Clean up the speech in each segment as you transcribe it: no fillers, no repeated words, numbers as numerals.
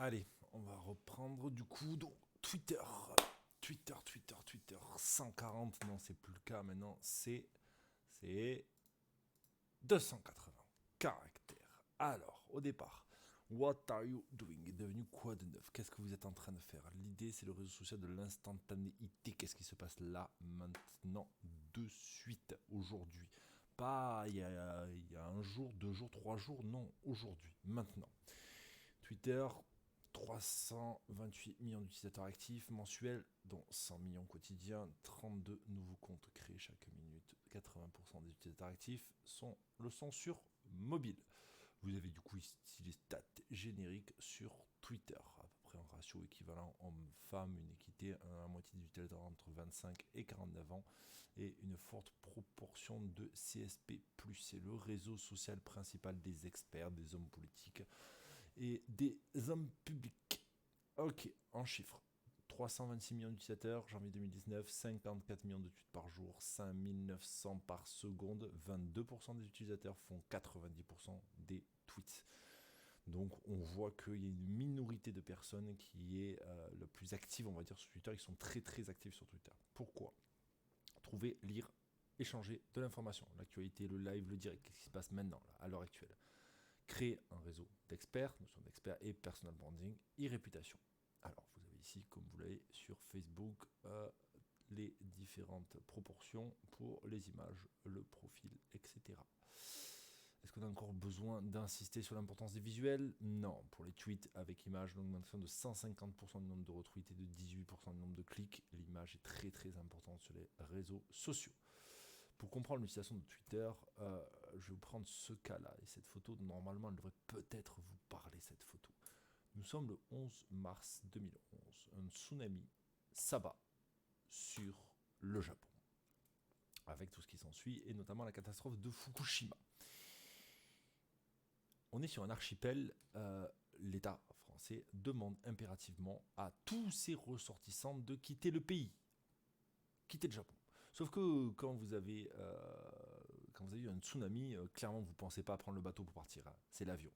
Allez, on va reprendre du coup. Donc, Twitter. Twitter. 140, non, c'est plus le cas maintenant. C'est 280 caractères. Alors, au départ, what are you doing est devenu quoi de neuf? Qu'est-ce que vous êtes en train de faire? L'idée, c'est le réseau social de l'instantanéité. Qu'est-ce qui se passe là, maintenant, de suite, aujourd'hui? Pas il y a un jour, 2 jours, 3 jours, non, aujourd'hui, maintenant. Twitter, 328 millions d'utilisateurs actifs mensuels, dont 100 millions quotidiens, 32 nouveaux comptes créés chaque minute. 80% des utilisateurs actifs le sont sur mobile. Vous avez du coup ici les stats génériques sur Twitter, à peu près en ratio équivalent homme-femme, une équité, la moitié des utilisateurs entre 25 et 49 ans, et une forte proportion de CSP+. C'est le réseau social principal des experts, des hommes politiques et des hommes publics. Ok, en chiffres. 326 millions d'utilisateurs, janvier 2019, 54 millions de tweets par jour, 5900 par seconde, 22% des utilisateurs font 90% des tweets. Donc on voit qu'il y a une minorité de personnes qui est la plus active, on va dire, sur Twitter, qui sont très très actifs sur Twitter. Pourquoi? Trouver, lire, échanger de l'information, l'actualité, le live, le direct, qu'est-ce qui se passe maintenant, là, à l'heure actuelle. Créer un réseau d'experts, notion d'experts et personal branding et réputation. Alors, vous avez ici, comme vous l'avez sur Facebook, les différentes proportions pour les images, le profil, etc. Est-ce qu'on a encore besoin d'insister sur l'importance des visuels? Non. Pour les tweets avec images, l'augmentation de 150% du nombre de retweets et de 18% du nombre de clics. L'image est très très importante sur les réseaux sociaux. Pour comprendre l'utilisation de Twitter, je vais vous prendre ce cas-là. Et cette photo, normalement, elle devrait peut-être vous parler, cette photo. Nous sommes le 11 mars 2011. Un tsunami s'abat sur le Japon, avec tout ce qui s'ensuit, et notamment la catastrophe de Fukushima. On est sur un archipel. L'État français demande impérativement à tous ses ressortissants de quitter le pays, quitter le Japon. Sauf que quand vous avez eu un tsunami, clairement vous ne pensez pas à prendre le bateau pour partir, hein. C'est l'avion.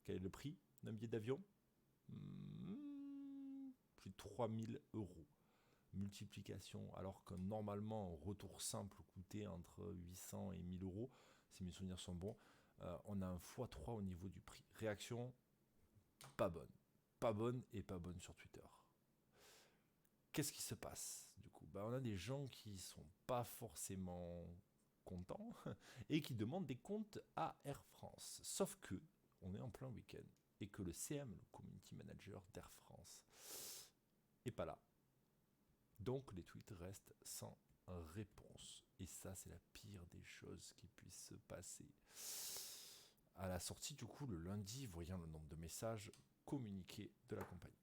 Quel est le prix d'un billet d'avion? Plus de 3000 euros. Multiplication, alors que normalement un retour simple coûtait entre 800 et 1000 euros, si mes souvenirs sont bons, on a un x3 au niveau du prix. Réaction, pas bonne. Pas bonne et pas bonne sur Twitter. Qu'est-ce qui se passe du coup? On a des gens qui sont pas forcément contents et qui demandent des comptes à Air France. Sauf que on est en plein week-end et que le CM, le Community Manager d'Air France, est pas là. Donc les tweets restent sans réponse. Et ça, c'est la pire des choses qui puissent se passer. À la sortie, du coup, le lundi, voyant le nombre de messages communiqués de la compagnie,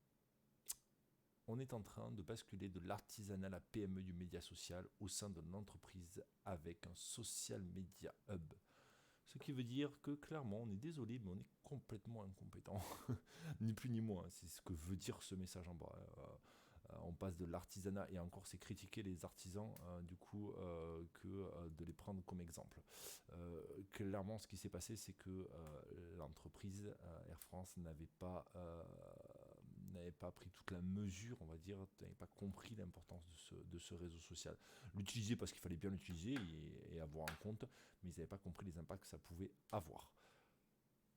on est en train de basculer de l'artisanat à la PME du média social au sein de l'entreprise avec un social media hub. Ce qui veut dire que clairement, on est désolé, mais on est complètement incompétent. Ni plus ni moins, c'est ce que veut dire ce message en bas. On passe de l'artisanat, et encore c'est critiquer les artisans du coup que de les prendre comme exemple. Clairement, ce qui s'est passé, c'est que l'entreprise Air France n'avait pas pris toute la mesure, on va dire, n'avait pas compris l'importance de ce réseau social. L'utiliser parce qu'il fallait bien l'utiliser et avoir un compte, mais ils n'avaient pas compris les impacts que ça pouvait avoir.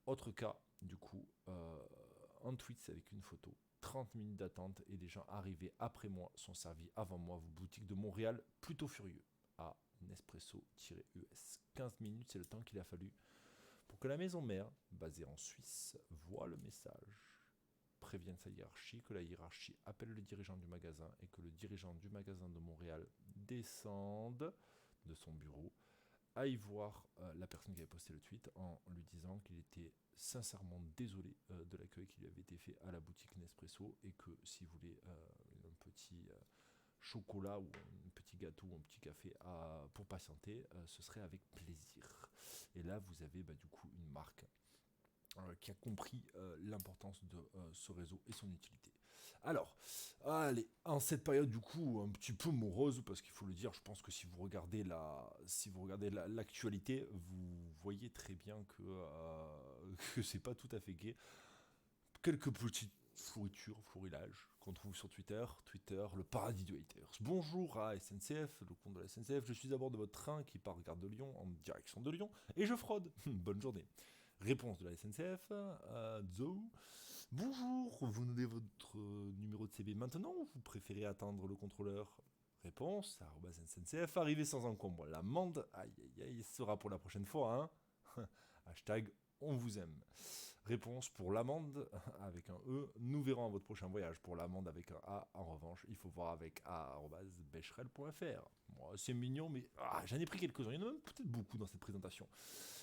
Autre cas, du coup, un tweet avec une photo. 30 minutes d'attente et des gens arrivés après moi sont servis avant moi. Vos boutiques de Montréal, plutôt furieux. À Nespresso-US. 15 minutes, c'est le temps qu'il a fallu pour que la maison mère, basée en Suisse, voit le message, prévienne sa hiérarchie, que la hiérarchie appelle le dirigeant du magasin et que le dirigeant du magasin de Montréal descende de son bureau, aille voir la personne qui avait posté le tweet en lui disant qu'il était sincèrement désolé de l'accueil qui lui avait été fait à la boutique Nespresso, et que s'il voulait un petit chocolat ou un petit gâteau ou un petit café pour patienter, ce serait avec plaisir. Et là, vous avez du coup une marque qui a compris l'importance de ce réseau et son utilité. Alors, allez, en cette période du coup un petit peu morose, parce qu'il faut le dire, je pense que si vous regardez l'actualité, vous voyez très bien que c'est pas tout à fait gai. quelques petites flourilages qu'on trouve sur Twitter. Twitter, le paradis du haters. Bonjour à SNCF, le compte de la SNCF. Je suis à bord de votre train qui part gare de Lyon en direction de Lyon et je fraude. Bonne journée. Réponse de la SNCF. Zo. Bonjour, vous donnez votre numéro de CB maintenant ou vous préférez attendre le contrôleur? Réponse, @SNCF, arrivé sans encombre. L'amende, aïe aïe aïe, sera pour la prochaine fois, hein. Hashtag on vous aime. Réponse pour l'amende avec un E, nous verrons à votre prochain voyage. Pour l'amende avec un A, en revanche, il faut voir avec a@becherel.fr. Moi, c'est mignon, mais j'en ai pris quelques-uns. Il y en a même peut-être beaucoup dans cette présentation.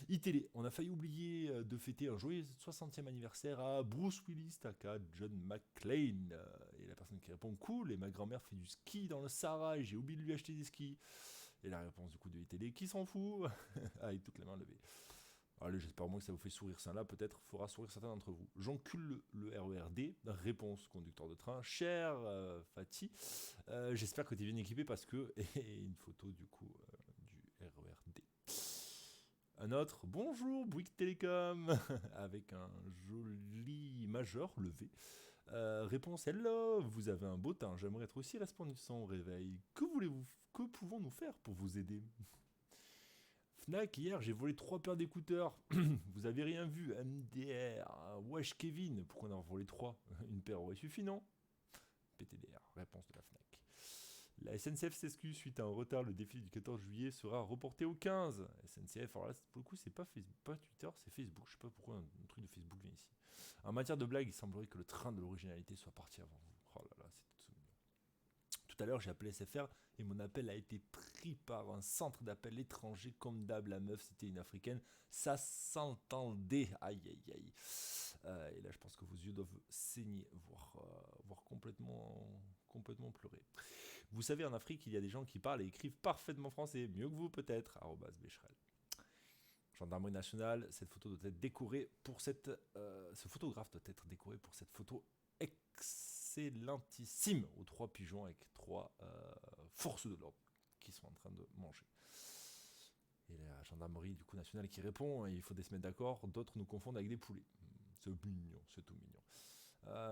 iTélé, on a failli oublier de fêter un joyeux 60e anniversaire à Bruce Willis, aka John McClane. Et la personne qui répond, cool, et ma grand-mère fait du ski dans le Sahara et j'ai oublié de lui acheter des skis. Et la réponse du coup de iTélé, qui s'en fout? Avec toutes les mains levées. Allez, j'espère au moins que ça vous fait sourire, ça là peut-être fera sourire certains d'entre vous. J'encule le RERD, réponse conducteur de train, cher Fatih, j'espère que tu es bien équipé parce que, et une photo du coup du RERD. Un autre, bonjour Bouygues Télécom, avec un joli majeur levé. Réponse, hello, vous avez un beau teint, j'aimerais être aussi resplendissant au réveil. Que pouvons-nous faire pour vous aider? Fnac, hier j'ai volé 3 paires d'écouteurs. Vous avez rien vu? MDR. Wesh Kevin, pourquoi en avoir volé 3? Une paire aurait suffi, non? PTDR, réponse de la Fnac. La SNCF s'excuse suite à un retard. Le défilé du 14 juillet sera reporté au 15. SNCF, alors là, pour le coup, c'est pas Twitter, c'est Facebook. Je sais pas pourquoi un truc de Facebook vient ici. En matière de blague, il semblerait que le train de l'originalité soit parti avant vous. Oh là là, c'est tout. Tout à l'heure, j'ai appelé SFR et mon appel a été pris par un centre d'appel étranger. Comme d'hab, la meuf, c'était une africaine. Ça s'entendait. Aïe, aïe, aïe. Et là, je pense que vos yeux doivent saigner, voire complètement pleurer. Vous savez, en Afrique, il y a des gens qui parlent et écrivent parfaitement français. Mieux que vous, peut-être. @Becherel. Gendarmerie nationale, cette photo doit être décorée pour cette... ce photographe doit être décoré pour cette photo excellentissime aux 3 pigeons avec 3 forces de l'ordre qui sont en train de manger. Et la gendarmerie du coup nationale qui répond, il faut se mettre d'accord, d'autres nous confondent avec des poulets. C'est mignon, c'est tout mignon.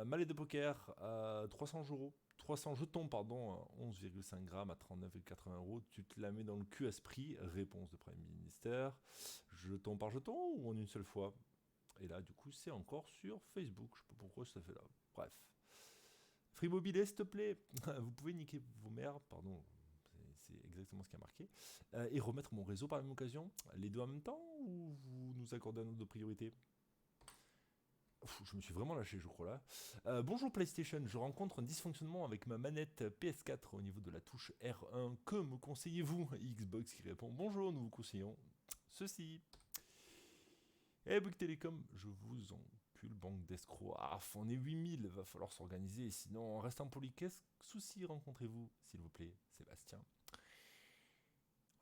Mallet de poker, 300 jetons, 11,5 grammes à 39,80 €. Tu te la mets dans le cul à ce prix? Réponse de Premier ministère. Jeton par jeton ou en une seule fois? Et là, du coup, c'est encore sur Facebook. Je sais pas pourquoi ça fait là. Bref. Free Mobile, s'il te plaît. Vous pouvez niquer vos mères, pardon. C'est exactement ce qui a marqué. Et remettre mon réseau par la même occasion. Les deux en même temps ou vous nous accordez un ordre de priorité? Je me suis vraiment lâché, je crois là. Bonjour PlayStation, je rencontre un dysfonctionnement avec ma manette PS4 au niveau de la touche R1. Que me conseillez-vous? Xbox qui répond, bonjour, nous vous conseillons ceci. Eh Bouygues Télécom, je vous encule, banque d'escrocs. On est 8000, va falloir s'organiser, sinon en restant poli, quel souci rencontrez-vous, s'il vous plaît, Sébastien?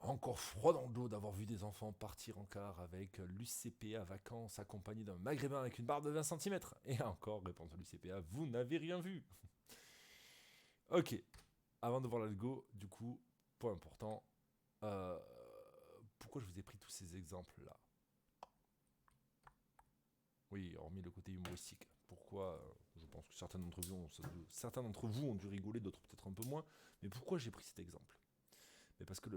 Encore froid dans le dos d'avoir vu des enfants partir en car avec l'UCPA vacances accompagné d'un maghrébin avec une barbe de 20 cm. Et encore, réponse de l'UCPA, vous n'avez rien vu. Ok, avant de voir l'algo, du coup, point important, pourquoi je vous ai pris tous ces exemples-là? Oui, hormis le côté humoristique. Pourquoi je pense que certains d'entre vous ont dû rigoler, d'autres peut-être un peu moins. Mais pourquoi j'ai pris cet exemple? Mais parce que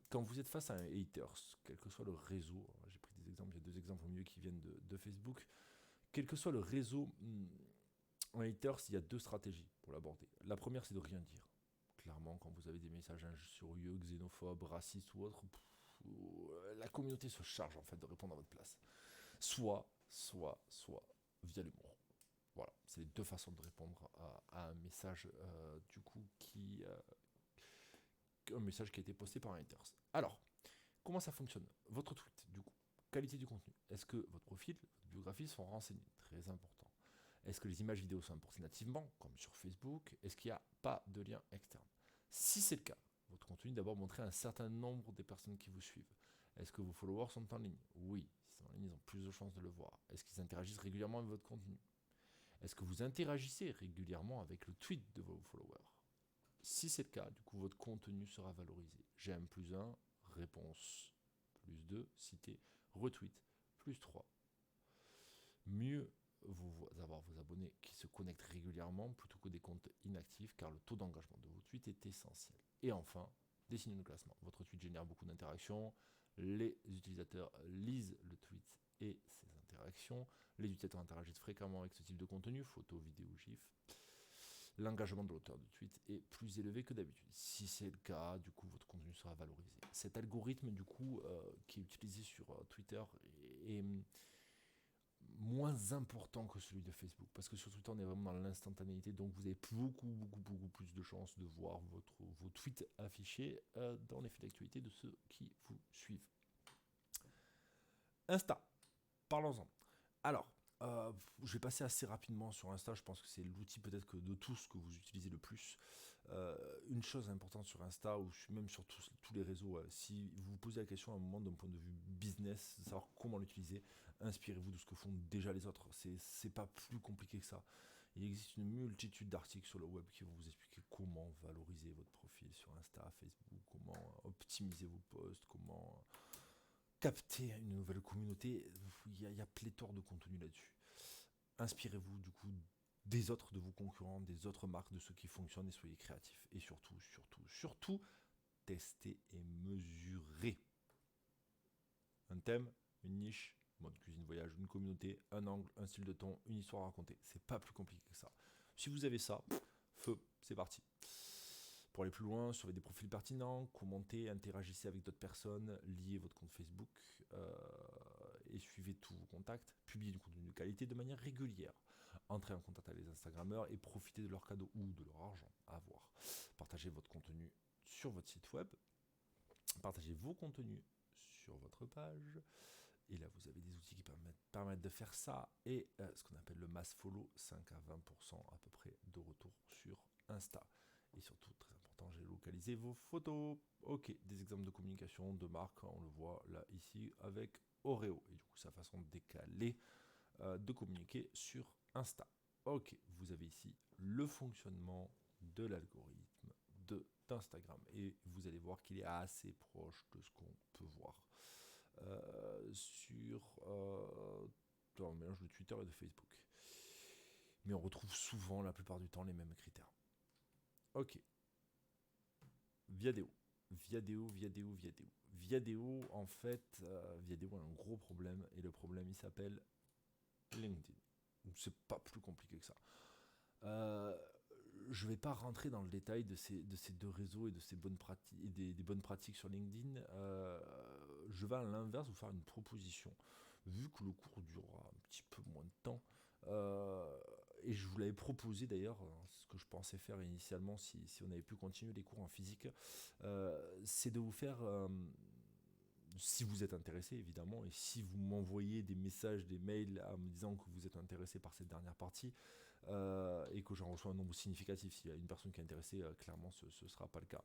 quand vous êtes face à un haters, quel que soit le réseau, j'ai pris des exemples, il y a 2 exemples au milieu qui viennent de Facebook, quel que soit le réseau, en haters, il y a 2 stratégies pour l'aborder. La première, c'est de rien dire. Clairement, quand vous avez des messages injurieux, xénophobes, racistes ou autres, la communauté se charge en fait de répondre à votre place. Soit via l'humour. Voilà, c'est les 2 façons de répondre à un message du coup un message qui a été posté par un haters. Alors, comment ça fonctionne? Votre tweet, du coup, qualité du contenu. Est-ce que votre profil, votre biographie sont renseignés? Très important. Est-ce que les images vidéo sont importées nativement, comme sur Facebook? Est-ce qu'il n'y a pas de lien externe? Si c'est le cas, votre contenu est d'abord montré à un certain nombre des personnes qui vous suivent. Est-ce que vos followers sont en ligne? Oui, s'ils sont en ligne, ils ont plus de chances de le voir. Est-ce qu'ils interagissent régulièrement avec votre contenu? Est-ce que vous interagissez régulièrement avec le tweet de vos followers? Si c'est le cas, du coup, votre contenu sera valorisé. J'aime +1, réponse +2, cité, retweet +3. Mieux vos vos abonnés qui se connectent régulièrement plutôt que des comptes inactifs, car le taux d'engagement de vos tweets est essentiel. Et enfin, des signaux de classement. Votre tweet génère beaucoup d'interactions, les utilisateurs lisent le tweet et ses interactions, les utilisateurs interagissent fréquemment avec ce type de contenu, photos, vidéos, gifs. L'engagement de l'auteur du tweet est plus élevé que d'habitude. Si c'est le cas, du coup, votre contenu sera valorisé. Cet algorithme, du coup, qui est utilisé sur Twitter est moins important que celui de Facebook, parce que sur Twitter, on est vraiment dans l'instantanéité, donc vous avez beaucoup plus de chances de voir vos tweets affichés dans les fils d'actualité de ceux qui vous suivent. Insta, parlons-en. Alors, je vais passer assez rapidement sur Insta, je pense que c'est l'outil peut-être que de tous que vous utilisez le plus. Une chose importante sur Insta, ou même sur tous les réseaux, si vous vous posez la question à un moment d'un point de vue business, de savoir comment l'utiliser, inspirez-vous de ce que font déjà les autres. C'est pas plus compliqué que ça. Il existe une multitude d'articles sur le web qui vont vous expliquer comment valoriser votre profil sur Insta, Facebook, comment optimiser vos posts, comment capter une nouvelle communauté. Il y a pléthore de contenu là-dessus. Inspirez-vous du coup des autres, de vos concurrents, des autres marques, de ceux qui fonctionnent, et soyez créatifs. Et surtout, testez et mesurez. Un thème, une niche, mode cuisine voyage, une communauté, un angle, un style de ton, une histoire à raconter. C'est pas plus compliqué que ça. Si vous avez ça, feu, c'est parti. Pour aller plus loin, surveillez des profils pertinents, commentez, interagissez avec d'autres personnes, liez votre compte Facebook et suivez tous vos contacts, publiez du contenu de qualité de manière régulière. Entrez en contact avec les Instagrammeurs et profitez de leurs cadeaux ou de leur argent à avoir. Partagez votre contenu sur votre site web, partagez vos contenus sur votre page. Et là, vous avez des outils qui permettent de faire ça. Et ce qu'on appelle le mass follow, 5 à 20% à peu près de retour sur Insta. Et surtout, très important, j'ai localisé vos photos. Ok, des exemples de communication de marque, on le voit là, ici, avec Oreo. Et du coup, sa façon décalée de communiquer sur Insta. Ok, vous avez ici le fonctionnement de l'algorithme d'Instagram. Et vous allez voir qu'il est assez proche de ce qu'on peut voir sur un mélange de Twitter et de Facebook. Mais on retrouve souvent, la plupart du temps, les mêmes critères. Ok. Viadeo, en fait, Viadeo a un gros problème, et le problème, il s'appelle LinkedIn. C'est pas plus compliqué que ça. Je vais pas rentrer dans le détail de ces deux réseaux et de ces bonnes pratiques, et des bonnes pratiques sur LinkedIn. Je vais à l'inverse vous faire une proposition. Vu que le cours durera un petit peu moins de temps, et je vous l'avais proposé d'ailleurs, ce que je pensais faire initialement si on avait pu continuer les cours en physique, c'est de vous faire, si vous êtes intéressé évidemment, et si vous m'envoyez des messages, des mails en me disant que vous êtes intéressé par cette dernière partie, et que j'en reçois un nombre significatif, s'il y a une personne qui est intéressée, clairement ce ne sera pas le cas,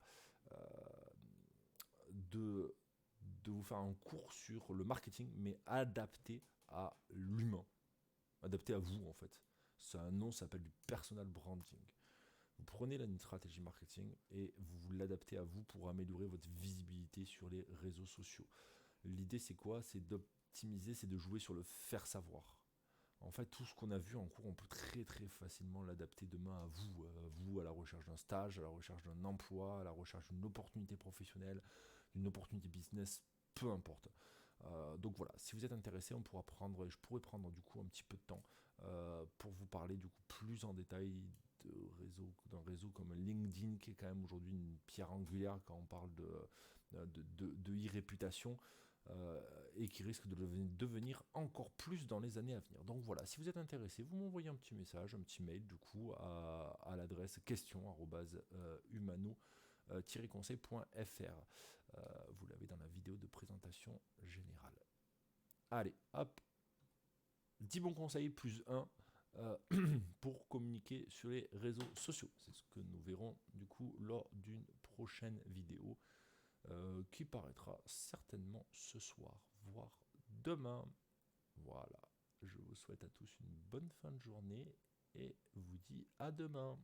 de vous faire un cours sur le marketing, mais adapté à l'humain, adapté à vous en fait. C'est un nom, ça s'appelle du personal branding. Vous prenez là une stratégie marketing et vous l'adaptez à vous pour améliorer votre visibilité sur les réseaux sociaux. L'idée c'est quoi? C'est d'optimiser, c'est de jouer sur le faire savoir. En fait, tout ce qu'on a vu en cours, on peut très facilement l'adapter demain à vous à la recherche d'un stage, à la recherche d'un emploi, à la recherche d'une opportunité professionnelle, d'une opportunité business, peu importe. Donc voilà, si vous êtes intéressé, je pourrais prendre du coup un petit peu de temps pour vous parler du coup plus en détail d'un réseau comme LinkedIn, qui est quand même aujourd'hui une pierre angulaire quand on parle de e-réputation, et qui risque de devenir encore plus dans les années à venir. Donc voilà, si vous êtes intéressé, vous m'envoyez un petit message, un petit mail du coup à l'adresse question@humano-conseil.fr. Vous l'avez dans la vidéo de présentation générale. Allez, hop, 10 bons conseils plus 1 pour communiquer sur les réseaux sociaux. C'est ce que nous verrons du coup lors d'une prochaine vidéo qui paraîtra certainement ce soir, voire demain. Voilà, je vous souhaite à tous une bonne fin de journée et vous dis à demain.